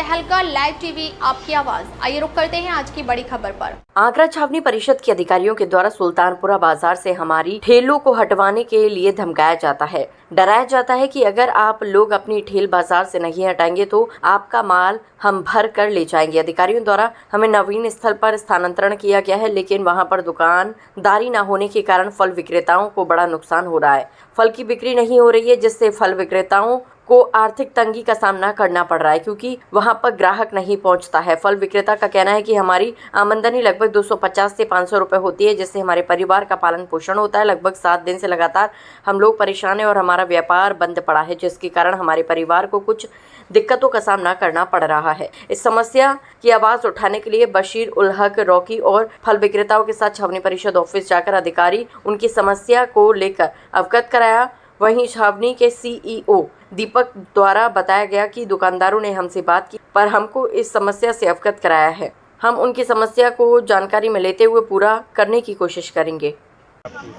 तहलका live TV आपकी आवाज। आइए रुक करते हैं आज की बड़ी खबर पर। आगरा छावनी परिषद के अधिकारियों के द्वारा सुल्तानपुरा बाजार से हमारी ठेलों को हटवाने के लिए धमकाया जाता है, डराया जाता है कि अगर आप लोग अपनी ठेल बाजार से नहीं हटाएंगे तो आपका माल हम भर कर ले जाएंगे। अधिकारियों द्वारा हमें नवीन स्थल पर स्थानांतरण किया गया है, लेकिन वहां पर दुकानदारी न होने के कारण फल विक्रेताओं को बड़ा नुकसान हो रहा है। फल की बिक्री नहीं हो रही है, जिससे फल विक्रेताओं को आर्थिक तंगी का सामना करना पड़ रहा है, क्योंकि वहां पर ग्राहक नहीं पहुंचता है। फल विक्रेता का कहना है कि हमारी आमदनी लगभग 250 से 500 रुपए होती है, जिससे हमारे परिवार का पालन पोषण होता है। लगभग 7 दिन से लगातार हम लोग परेशान हैं और हमारा व्यापार बंद पड़ा है, जिसके कारण हमारे परिवार को कुछ दिक्कतों का सामना करना पड़ रहा है। इस समस्या की आवाज़ उठाने के लिए बशीर उल हक रॉकी और फल विक्रेताओं के साथ छावनी परिषद ऑफिस जाकर अधिकारी उनकी समस्या को लेकर अवगत कराया। वहीं छावनी के सीईओ दीपक द्वारा बताया गया कि दुकानदारों ने हमसे बात की, पर हमको इस समस्या से अवगत कराया है। हम उनकी समस्या को जानकारी में लेते हुए पूरा करने की कोशिश करेंगे।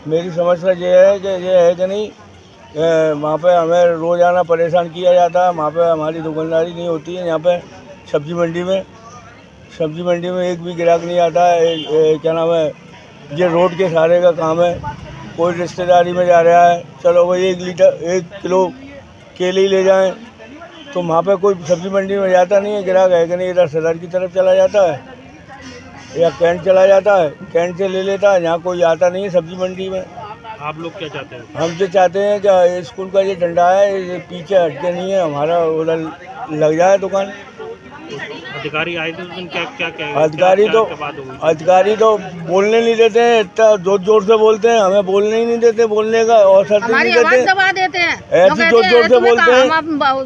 मेरी समस्या ये है कि नहीं, वहाँ पे हमें रोज़ाना परेशान किया जाता है। वहाँ पे हमारी दुकानदारी नहीं होती है। यहाँ पे सब्जी मंडी में एक भी ग्राहक नहीं आता है। क्या नाम है, ये रोड के सहारे का काम है। कोई रिश्तेदारी में जा रहा है, चलो भाई 1 किलो केले ही ले जाएं, तो वहाँ पे कोई सब्जी मंडी में जाता नहीं है ग्राहक, है कि नहीं। इधर सदर की तरफ चला जाता है या कैंट चला जाता है, कैंट से ले लेता है। यहाँ कोई आता नहीं है सब्जी मंडी में। आप लोग क्या चाहते हैं? हम तो चाहते हैं कि स्कूल का ये डंडा है, ये पीछे हटके नहीं है, हमारा उधर लग जाए दुकान। अधिकारी आए थे उस दिन, क्या अधिकारी तो बोलने नहीं देते हैं, इतना जोर से बोलते हैं, हमें बोलने ही नहीं देते, बोलने का अवसर नहीं देते हैं। ऐसे जोर से बोलते हैं,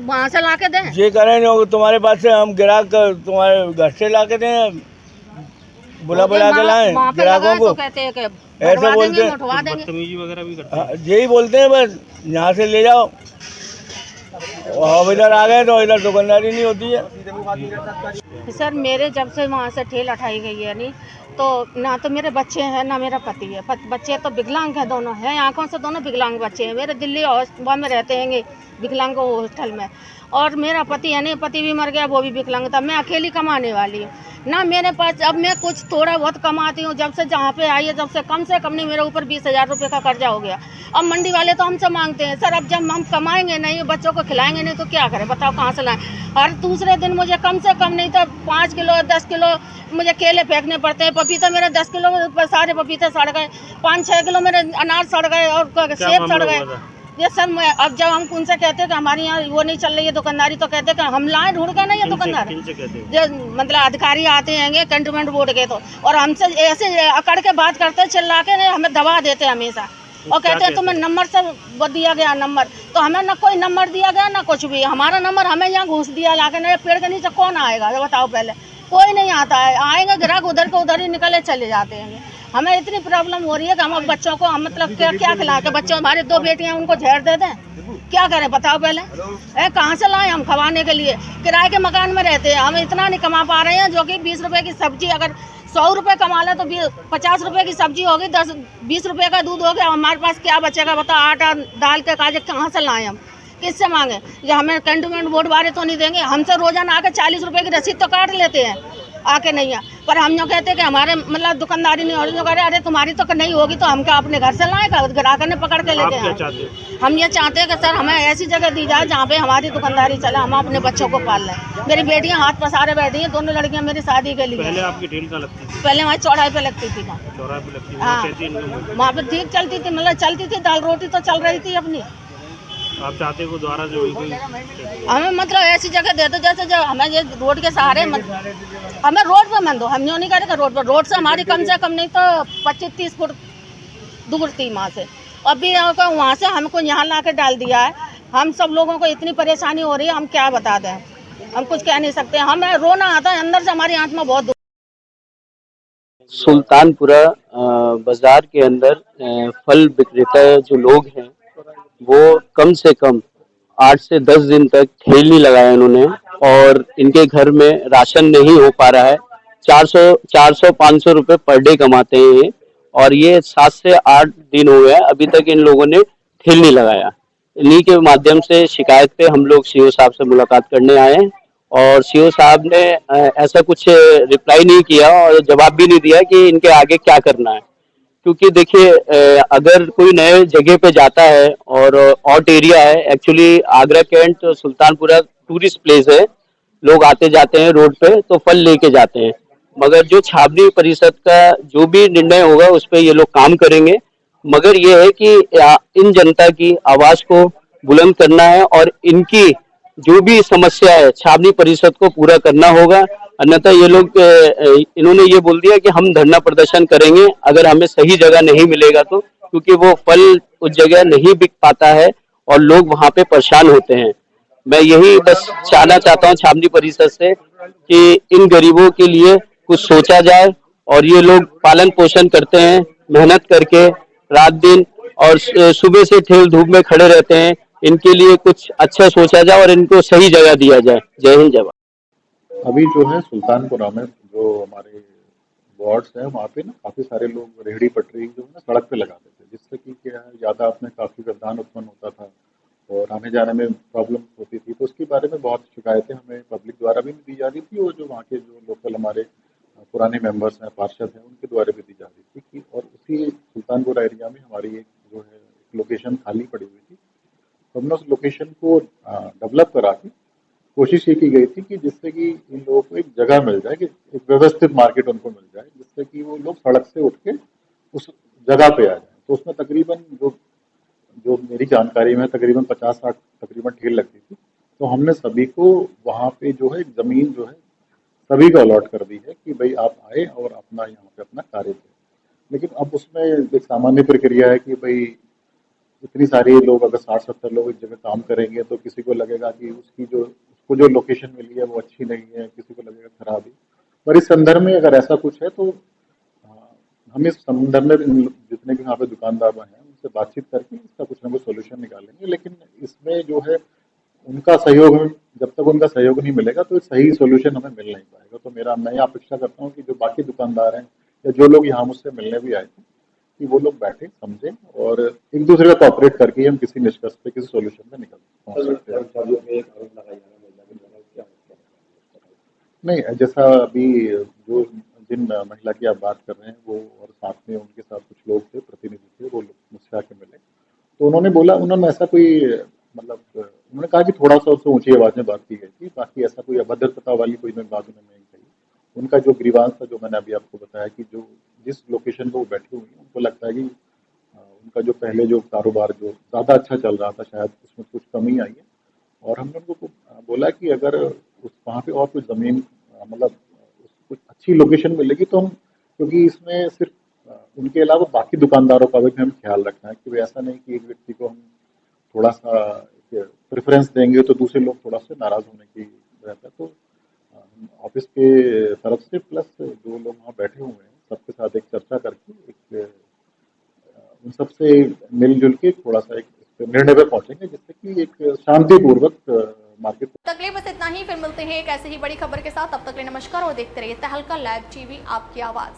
वहाँ से ला के दें, ये करें तुम्हारे पास से हम ग्राहक तुम्हारे घर से ला के दें, बुला के लाएं ग्राहकों को। ऐसे बोलते हैं, बदतमीजी वगैरह भी करते हैं। यही बोलते हैं, बस यहाँ से ले जाओ। अब इधर आ गए तो इधर दुकानदारी नहीं होती है। सर मेरे जब से वहाँ से ठेल उठाई गई है नहीं, तो ना तो मेरे बच्चे हैं ना मेरा पति है। बच्चे तो विकलांग है, दोनों हैं, आंखों से दोनों विकलांग बच्चे हैं। मेरे दिल्ली हॉस्पिटल में रहते हैं विकलांग हॉस्टल में, और मेरा पति है नहीं, पति भी मर गया, वो भी विकलांग था। मैं अकेली कमाने वाली हूँ ना, मेरे पास अब मैं कुछ थोड़ा बहुत कमाती हूँ। जब से जहाँ पे आई है, जब से कम नहीं, मेरे ऊपर 20,000 रुपये का कर्जा हो गया। अब मंडी वाले तो हमसे मांगते हैं सर, अब जब हम कमाएंगे नहीं, बच्चों को खिलाएंगे नहीं, तो क्या करें बताओ, कहाँ से लाएं। हर दूसरे दिन मुझे कम से कम नहीं तो 5 किलो 10 किलो मुझे केले फेंकने पड़ते हैं। पपीता मेरे 10 किलो पर सारे पपीते सड़ गए, 5-6 किलो मेरे अनार सड़ गए और सेब सड़ गए। ये सर मैं अब जब हम उनसे कहते हैं कि हमारे यहाँ वो नहीं चल रही है दुकानदारी, तो कहते हैं कि हम लाएं ढूंढ के नहीं है दुकानदार। जो मतलब अधिकारी आते हैं कंटोनमेंट बोर्ड के, तो और हमसे ऐसे अकड़ के बात करते हैं, चिल्ला के नहीं, हमें दबा देते हैं हमेशा, और कहते हैं तुम्हें नंबर से वो दिया गया नंबर, तो हमें ना कोई नंबर दिया गया ना कुछ भी। हमारा नंबर हमें यहाँ घूस दिया लाके, नहीं पेड़ के नीचे कौन आएगा बताओ, पहले कोई नहीं आता है। आएंगे ग्राहक उधर को उधर ही निकले चले जाते हैं। हमें इतनी प्रॉब्लम हो रही है कि हम बच्चों को हम मतलब क्या खिला के, बच्चों हमारे 2 बेटियां उनको झेड़ दे दें, क्या करें बताओ पहले। कहाँ से लाएं हम खवाने के लिए? किराए के मकान में रहते हैं, हम इतना नहीं कमा पा रहे हैं, जो कि 20 रुपए की सब्जी अगर 100 रुपये कमा लें तो 50 रुपये की सब्जी होगी, 10-20 रुपये का दूध हो गया, हमारे पास क्या बचेगा बताओ। आटा दाल के काजे कहाँ से लाएं हम, किससे मांगे? ये हमें कंटोनमेंट बोर्ड वाले तो नहीं देंगे। हमसे रोजाना आके 40 रुपये की रसीद तो काट लेते हैं आके, नहीं है। पर हम जो कहते हैं कि हमारे मतलब दुकानदारी नहीं हो रही, जो कह रहे अरे तुम्हारी तो नहीं होगी तो हम क्या अपने घर से लाएगा, ग्राहक ने पकड़ के लेके आए। हम ये चाहते हैं कि सर हमें ऐसी जगह दी जाए जहाँ पे हमारी दुकानदारी चले, हम अपने बच्चों को पाल लें। मेरी बेटियां हाथ पसारे बैठी हैं, दोनों लड़कियां मेरी शादी के लिए। पहले आपकी ठेल कहाँ लगती थी? पहले वहाँ चौराहे पे लगती थी। हाँ, वहाँ पे ठीक चलती थी, मतलब चलती थी, दाल रोटी तो चल रही थी अपनी। आप चाहते हो दोबारा जो हमें मतलब ऐसी जगह दे दो जैसे जो हमें ये रोड के सहारे हमें रोड पर मन दो। हम यूँ नहीं करेंगे रोड पर, रोड से हमारी कम से कम नहीं तो 25-30 फुट दूर थी वहाँ से, अभी वहाँ से हमको यहाँ ला के डाल दिया है। हम सब लोगों को इतनी परेशानी हो रही है, हम क्या बता दें, हम कुछ कह नहीं सकते। हमें रोना आता है अंदर से, हमारी आत्मा बहुत। सुल्तानपुरा बाजार के अंदर फल विक्रेता जो लोग हैं वो कम से कम 8 से 10 दिन तक ठेल नहीं लगाया इन्होंने, और इनके घर में राशन नहीं हो पा रहा है। 400-500 रुपए पर डे कमाते हैं ये, और ये 7 से 8 दिन हो गए अभी तक इन लोगों ने ठेल नहीं लगाया। इन्हीं के माध्यम से शिकायत पे हम लोग सीओ साहब से मुलाकात करने आए हैं, और सीओ साहब ने ऐसा कुछ रिप्लाई नहीं किया और जवाब भी नहीं दिया कि इनके आगे क्या करना है। क्योंकि देखिए अगर कोई नए जगह पे जाता है और हॉट एरिया है, actually Agra cantt Sultanpura tourist place है, लोग आते जाते हैं रोड पे तो फल लेके जाते हैं। मगर जो छावनी परिषद का जो भी निर्णय होगा उस पे ये लोग काम करेंगे। मगर ये है कि इन जनता की आवाज को बुलंद करना है और इनकी जो भी समस्या है छावनी परिषद को पूरा करना होगा। अन्यथा ये लोग इन्होंने ये बोल दिया कि हम धरना प्रदर्शन करेंगे अगर हमें सही जगह नहीं मिलेगा तो, क्योंकि वो फल उस जगह नहीं बिक पाता है और लोग वहां पे परेशान होते हैं। मैं यही बस चाहना चाहता हूँ छावनी परिषद से कि इन गरीबों के लिए कुछ सोचा जाए और ये लोग पालन पोषण करते हैं मेहनत करके रात दिन और सुबह से ठेल धूप में खड़े रहते हैं। इनके लिए कुछ अच्छा सोचा जाए और इनको सही जगह दिया जाए। जय हिंद जय भारत। अभी जो है सुल्तानपुरा में जो हमारे वार्ड्स हैं वहाँ पे ना काफ़ी सारे लोग रेहड़ी पटरी जो है ना सड़क पे लगाते थे, जिससे कि क्या है यातायात में काफ़ी व्यवधान उत्पन्न होता था और आने जाने में प्रॉब्लम होती थी। तो उसके बारे में बहुत शिकायतें हमें पब्लिक द्वारा भी दी जा रही थी और जो वहाँ के जो लोकल हमारे पुराने मेंबर्स हैं, पार्षद हैं, उनके द्वारा भी दी जा रही थी कि और उसी सुल्तानपुरा एरिया में हमारी एक जो है लोकेशन खाली पड़ी हुई थी। तो हमने उस लोकेशन को डेवलप करा के कोशिश ये की गई थी कि जिससे कि इन लोगों को एक जगह मिल जाए, कि एक व्यवस्थित मार्केट उनको मिल जाए, जिससे कि वो लोग सड़क से उठ के उस जगह पे आ जाए। तो उसमें तकरीबन जो मेरी जानकारी में तकरीबन 50-60 तकरीबन ठेल लगती थी। तो हमने सभी को वहाँ पे जो है ज़मीन जो है सभी को अलॉट कर दी है कि भाई आप आए और अपना यहाँ पे अपना कार्य करें। लेकिन अब उसमें एक सामान्य प्रक्रिया है कि भाई इतनी सारी लोग अगर 60-70 लोग एक जगह काम करेंगे तो किसी को लगेगा कि उसको जो लोकेशन मिली है वो अच्छी नहीं है, किसी को लगेगा खराब है। पर इस संदर्भ में अगर ऐसा कुछ है तो हम इस संदर्भ में जितने भी यहाँ पे दुकानदार हैं उनसे बातचीत करके इसका कुछ ना कुछ सोल्यूशन निकालेंगे। लेकिन इसमें जो है उनका सहयोग, जब तक उनका सहयोग नहीं मिलेगा तो सही सोल्यूशन हमें मिल नहीं पाएगा। तो मैं अपेक्षा करता हूँ कि जो बाकी दुकानदार हैं या जो लोग यहाँ मुझसे मिलने भी आए थे कि वो लोग बैठे समझें और एक दूसरे का कोऑपरेट करके हम किसी निष्कर्ष पे किसी सोल्यूशन पे निकल सकते हैं। नहीं, जैसा अभी जिन महिला की आप बात कर रहे हैं वो और साथ में उनके साथ कुछ लोग थे, प्रतिनिधि थे, वो मुझसे आके मिले तो उन्होंने ऐसा कोई मतलब उन्होंने कहा कि थोड़ा सा उससे ऊंची आवाज में बात की गई थी, बाकी ऐसा कोई अभद्रता वाली कोई बात उन्होंने नहीं कही। उनका जो ग्रीवांस था जो मैंने अभी आपको बताया कि जो जिस लोकेशन पर वो बैठी हुई है उनको लगता है कि उनका जो पहले जो कारोबार जो ज़्यादा अच्छा चल रहा था शायद उसमें कुछ कमी आई है और हमने उनको बोला कि अगर वहाँ पे और कुछ ज़मीन मतलब कुछ अच्छी लोकेशन मिलेगी तो हम, क्योंकि इसमें सिर्फ उनके अलावा बाकी दुकानदारों का भी हमें ख्याल रखना है कि ऐसा नहीं कि एक व्यक्ति को हम थोड़ा सा प्रेफरेंस देंगे तो दूसरे लोग थोड़ा सा नाराज़ होने की रहता है। तो ऑफिस के तरफ से प्लस जो लोग वहाँ बैठे हुए हैं सबके साथ एक चर्चा करके एक उन सबसे मिलजुल के थोड़ा सा एक निर्णय पर पहुंचेंगे जिससे कि एक शांतिपूर्वक मार्केट। तक लिए बस इतना ही, फिर मिलते हैं एक ऐसे ही बड़ी खबर के साथ। तब तक के लिए नमस्कार और देखते रहिए तहलका लाइव टीवी, आपकी आवाज।